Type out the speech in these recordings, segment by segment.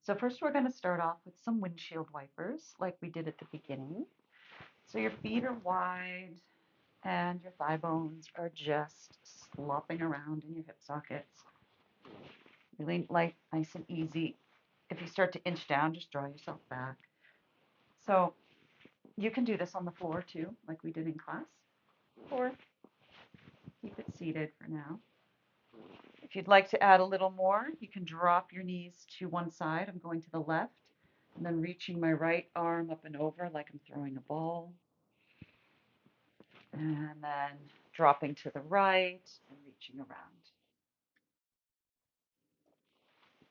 So first we're going to start off with some windshield wipers like we did at the beginning. So your feet are wide and your thigh bones are just slopping around in your hip sockets. Really light, nice and easy. If you start to inch down, just draw yourself back. So you can do this on the floor too, like we did in class, or keep it seated for now. If you'd like to add a little more, you can drop your knees to one side. I'm going to the left, and then reaching my right arm up and over like I'm throwing a ball, and then dropping to the right and reaching around.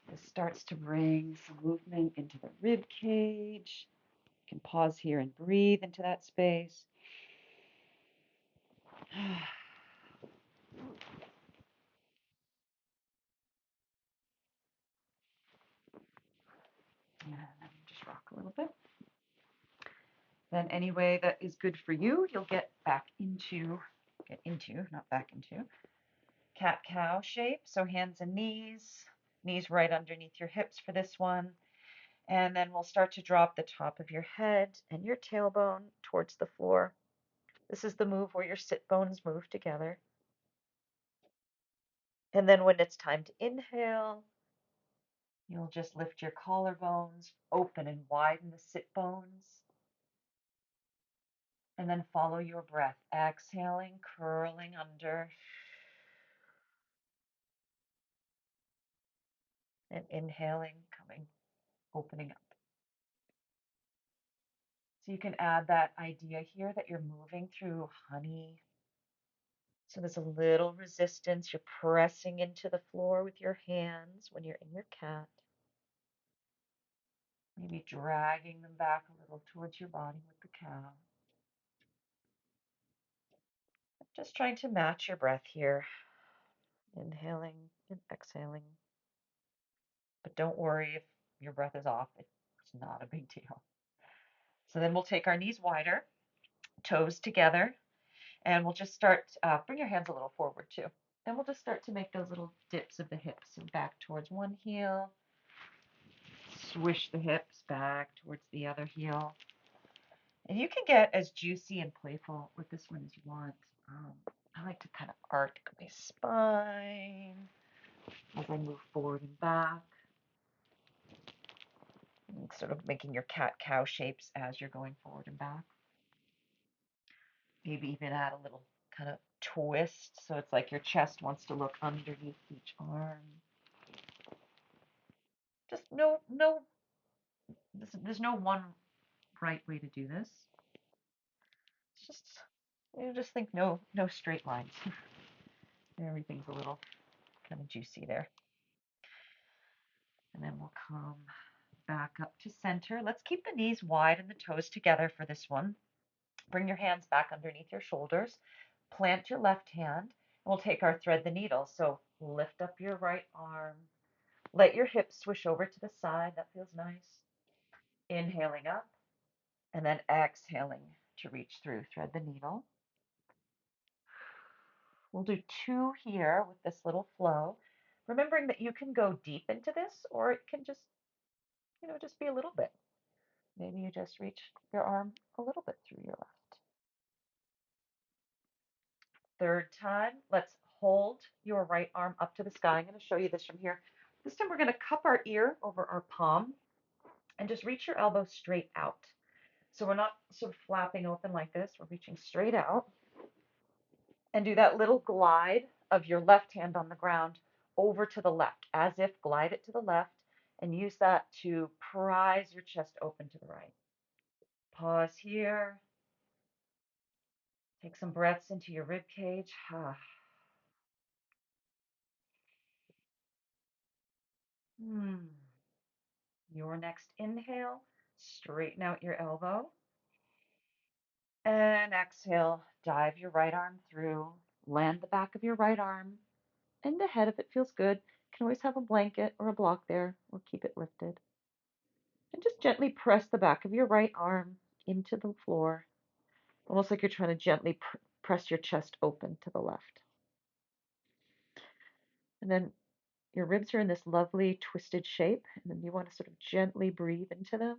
This starts to bring some movement into the rib cage. You can pause here and breathe into that space. And then just rock a little bit. Then any way that is good for you, you'll get not back into, cat-cow shape. So hands and knees right underneath your hips for this one. And then we'll start to drop the top of your head and your tailbone towards the floor. This is the move where your sit bones move together. And then when it's time to inhale, you'll just lift your collarbones, open and widen the sit bones. And then follow your breath, exhaling, curling under, and inhaling, opening up. So you can add that idea here that you're moving through honey. So there's a little resistance. You're pressing into the floor with your hands when you're in your cat. Maybe dragging them back a little towards your body with the cow. Just trying to match your breath here. Inhaling and exhaling. But don't worry if your breath is off. It's not a big deal. So then we'll take our knees wider, toes together, and we'll just start, bring your hands a little forward too. And we'll just start to make those little dips of the hips. So back towards one heel, swish the hips back towards the other heel. And you can get as juicy and playful with this one as you want. I like to kind of arc my spine as I move forward and back. And sort of making your cat-cow shapes as you're going forward and back. Maybe even add a little kind of twist so it's like your chest wants to look underneath each arm. Just there's no one right way to do this. It's just think no straight lines. Everything's a little kind of juicy there. And then we'll come back up to center. Let's keep the knees wide and the toes together for this one. Bring your hands back underneath your shoulders. Plant your left hand. And we'll take our thread the needle. So lift up your right arm. Let your hips swish over to the side. That feels nice. Inhaling up and then exhaling to reach through. Thread the needle. We'll do 2 here with this little flow. Remembering that you can go deep into this or it can just be a little bit. Maybe you just reach your arm a little bit through your left. Third time, let's hold your right arm up to the sky. I'm going to show you this from here. This time we're going to cup our ear over our palm and just reach your elbow straight out. So we're not sort of flapping open like this. We're reaching straight out. And do that little glide of your left hand on the ground over to the left, as if glide it to the left, and use that to prise your chest open to the right. Pause here. Take some breaths into your rib cage. Your next inhale, straighten out your elbow. And exhale, dive your right arm through. Land the back of your right arm and the head if it feels good. You can always have a blanket or a block there or keep it lifted. And just gently press the back of your right arm into the floor, almost like you're trying to gently press your chest open to the left. And then Your ribs are in this lovely twisted shape, and then you want to sort of gently breathe into them.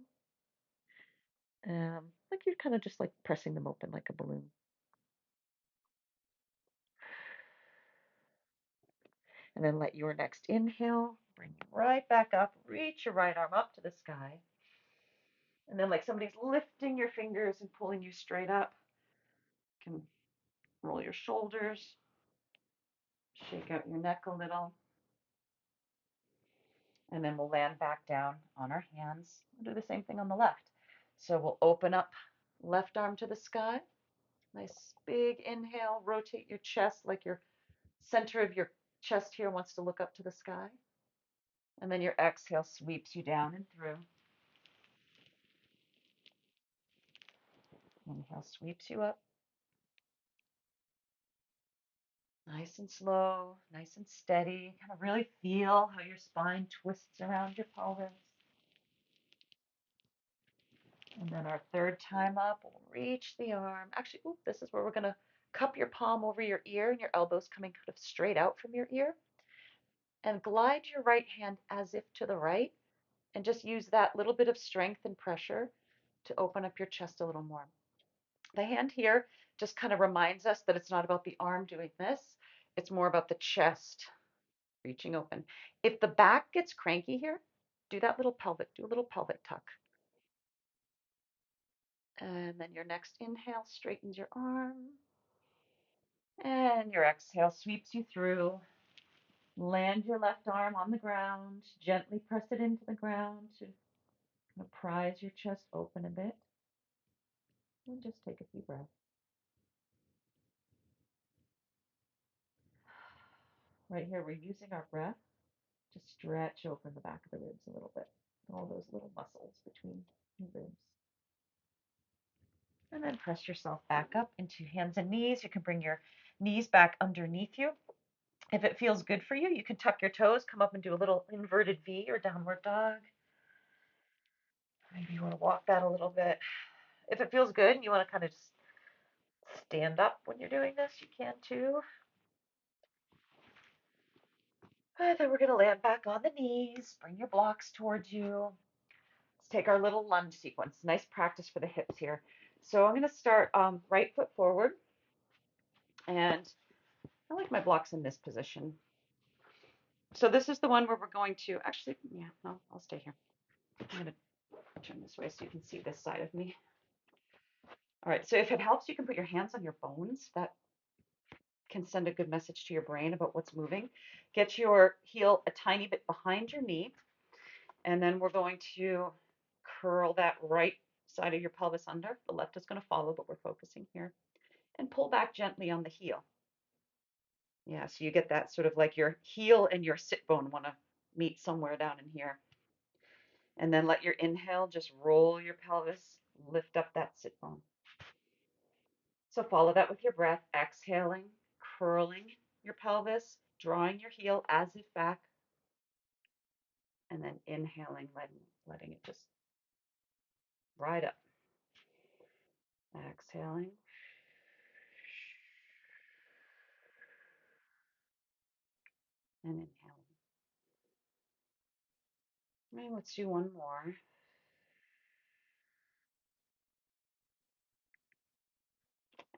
Like you're kind of just like pressing them open like a balloon. And then let your next inhale bring you right back up. Reach your right arm up to the sky. And then, like somebody's lifting your fingers and pulling you straight up. You can roll your shoulders, shake out your neck a little. And then we'll land back down on our hands. We'll do the same thing on the left. So we'll open up left arm to the sky. Nice big inhale. Rotate your chest like your center of your chest here wants to look up to the sky. And then your exhale sweeps you down and through. Inhale sweeps you up. Nice and slow, nice and steady. Kind of really feel how your spine twists around your pelvis. And then our third time up, we'll reach the arm. Actually, this is where we're going to cup your palm over your ear and your elbows coming kind of straight out from your ear. And glide your right hand as if to the right. And just use that little bit of strength and pressure to open up your chest a little more. The hand here just kind of reminds us that it's not about the arm doing this. It's more about the chest reaching open. If the back gets cranky here, do a little pelvic tuck. And then your next inhale straightens your arm. And your exhale sweeps you through. Land your left arm on the ground. Gently press it into the ground to prise your chest open a bit. And just take a few breaths. Right here, we're using our breath to stretch open the back of the ribs a little bit. All those little muscles between your ribs. And then press yourself back up into hands and knees. You can bring your knees back underneath you. If it feels good for you, you can tuck your toes, come up and do a little inverted V or downward dog. Maybe you want to walk that a little bit. If it feels good and you want to kind of just stand up when you're doing this, you can too. And then we're going to land back on the knees. Bring your blocks towards you. Let's take our little lunge sequence. Nice practice for the hips here. So I'm going to start right foot forward. And I like my blocks in this position. So this is the one where we're going to, actually, yeah, no, I'll stay here. I'm going to turn this way so you can see this side of me. All right, so if it helps, you can put your hands on your bones. That can send a good message to your brain about what's moving. Get your heel a tiny bit behind your knee, and then we're going to curl that right side of your pelvis under. The left is going to follow, but we're focusing here. And pull back gently on the heel. Yeah, so you get that sort of like your heel and your sit bone want to meet somewhere down in here. And then let your inhale just roll your pelvis, lift up that sit bone. So follow that with your breath, exhaling, curling your pelvis, drawing your heel as if back, and then inhaling, letting it just ride up. Exhaling. And inhaling. And let's do one more.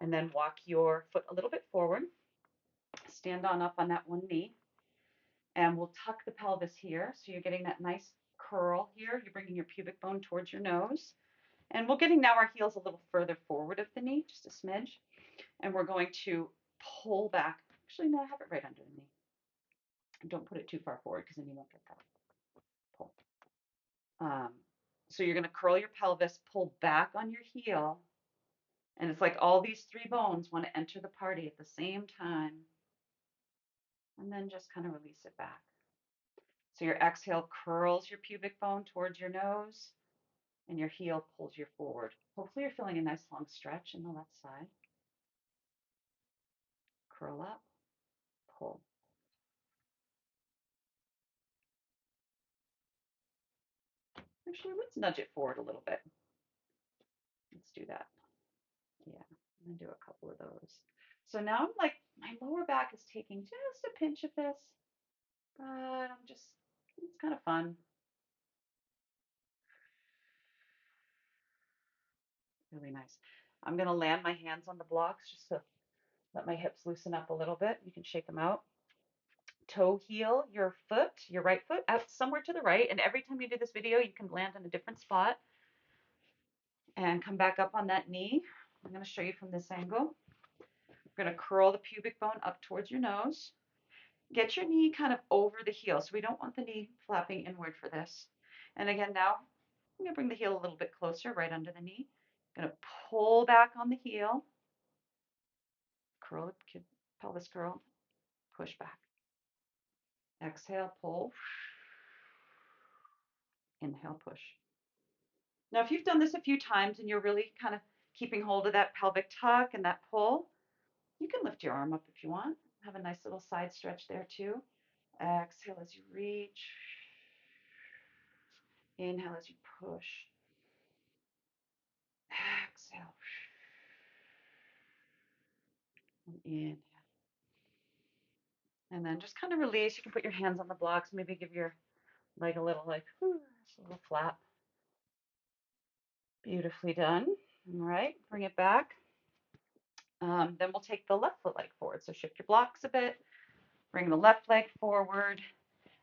And then walk your foot a little bit forward. Stand on up on that one knee. And we'll tuck the pelvis here. So you're getting that nice curl here. You're bringing your pubic bone towards your nose. And we're getting now our heels a little further forward of the knee, just a smidge. And we're going to pull back. Actually, no, I have it right under the knee. Don't put it too far forward because then you won't get that pull. So you're going to curl your pelvis, pull back on your heel. And it's like all these three bones want to enter the party at the same time. And then just kind of release it back. So your exhale curls your pubic bone towards your nose, and your heel pulls you forward. Hopefully you're feeling a nice long stretch in the left side. Curl up, pull. Actually, let's nudge it forward a little bit. Let's do that. Yeah, I'm gonna do a couple of those. So now I'm like, my lower back is taking just a pinch of this. but it's kind of fun. Really nice. I'm going to land my hands on the blocks just to let my hips loosen up a little bit. You can shake them out. Toe heel your foot, your right foot, out somewhere to the right. And every time you do this video, you can land in a different spot and come back up on that knee. I'm going to show you from this angle. We're going to curl the pubic bone up towards your nose. Get your knee kind of over the heel. So we don't want the knee flapping inward for this. And again, now I'm going to bring the heel a little bit closer, right under the knee. I'm going to pull back on the heel. Curl the pelvis curl. Push back. Exhale, pull. Inhale, push. Now, if you've done this a few times and you're really kind of keeping hold of that pelvic tuck and that pull, you can lift your arm up if you want. Have a nice little side stretch there too. Exhale as you reach. Inhale as you push. Exhale. And inhale. And then just kind of release. You can put your hands on the blocks, maybe give your leg a little just a little flap. Beautifully done. All right, bring it back. Then we'll take the left foot leg forward. So shift your blocks a bit, bring the left leg forward,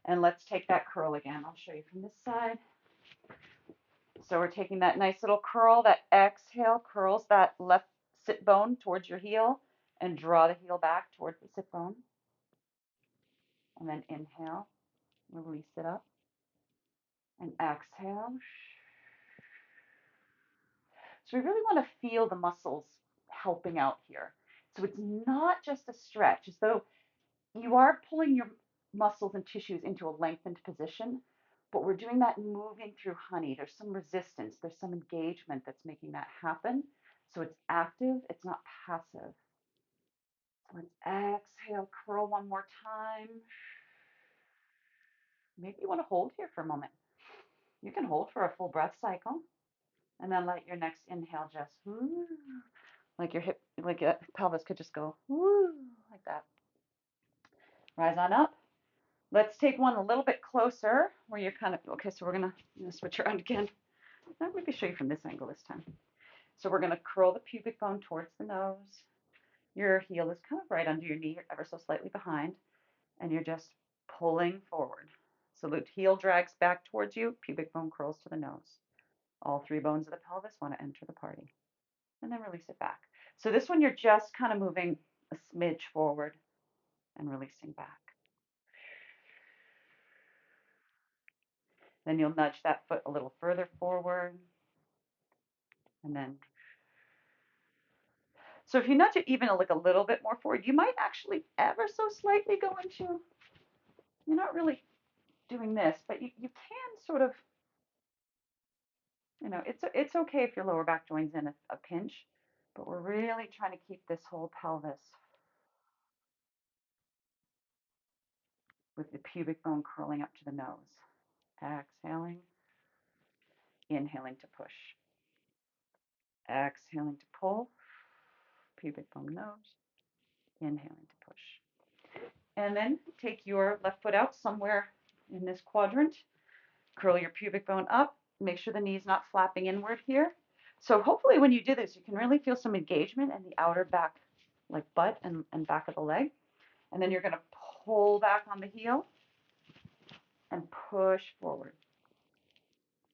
and let's take that curl again. I'll show you from this side. So we're taking that nice little curl, that exhale curls that left sit bone towards your heel and draw the heel back towards the sit bone. And then inhale, release it up, and exhale. So we really want to feel the muscles helping out here. So it's not just a stretch, as though you are pulling your muscles and tissues into a lengthened position, but we're doing that moving through honey. There's some resistance, there's some engagement that's making that happen. So it's active, it's not passive. So let's exhale, curl one more time. Maybe you want to hold here for a moment. You can hold for a full breath cycle, and then let your next inhale just like your hip, like your pelvis could just go like that. Rise on up. Let's take one a little bit closer where you're kind of, okay, so we're gonna switch around again. I'll maybe show you from this angle this time. So we're gonna curl the pubic bone towards the nose. Your heel is kind of right under your knee, ever so slightly behind, and you're just pulling forward. So the heel drags back towards you, pubic bone curls to the nose. All three bones of the pelvis want to enter the party. And then release it back. So this one you're just kind of moving a smidge forward and releasing back. Then you'll nudge that foot a little further forward. And then, so if you nudge it even like a little bit more forward, you might actually ever so slightly go into, you're not really doing this, but you can sort of, it's okay if your lower back joins in a pinch, but we're really trying to keep this whole pelvis with the pubic bone curling up to the nose. Exhaling, inhaling to push. Exhaling to pull, pubic bone nose, inhaling to push. And then take your left foot out somewhere in this quadrant, curl your pubic bone up, make sure the knee's not flapping inward here. So hopefully when you do this, you can really feel some engagement in the outer back, like butt and back of the leg. And then you're gonna pull back on the heel and push forward.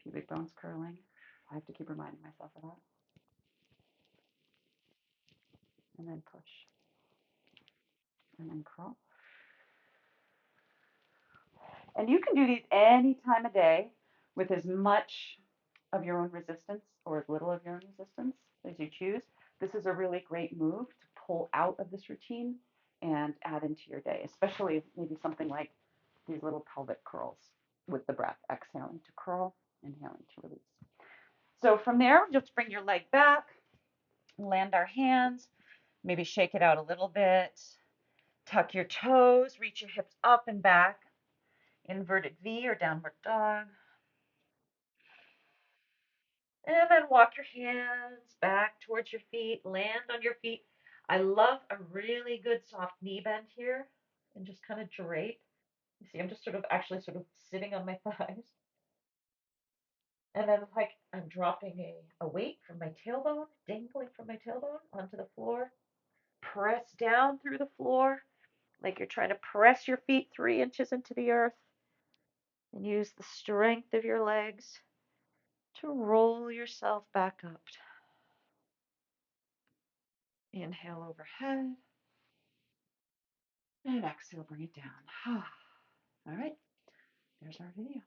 Pubic bones curling. I have to keep reminding myself of that. And then push. And then curl. And you can do these any time of day with as much of your own resistance or as little of your own resistance as you choose. This is a really great move to pull out of this routine and add into your day, especially maybe something like these little pelvic curls with the breath, exhaling to curl, inhaling to release. So from there, just bring your leg back, land our hands, maybe shake it out a little bit, tuck your toes, reach your hips up and back, inverted V or downward dog. And then walk your hands back towards your feet, land on your feet. I love a really good soft knee bend here and just kind of drape. You see, I'm just actually sort of sitting on my thighs. And then like I'm dropping a weight from my tailbone, dangling from my tailbone onto the floor. Press down through the floor like you're trying to press your feet 3 inches into the earth. And use the strength of your legs to roll yourself back up. Inhale overhead. And exhale, bring it down. All right, there's our video.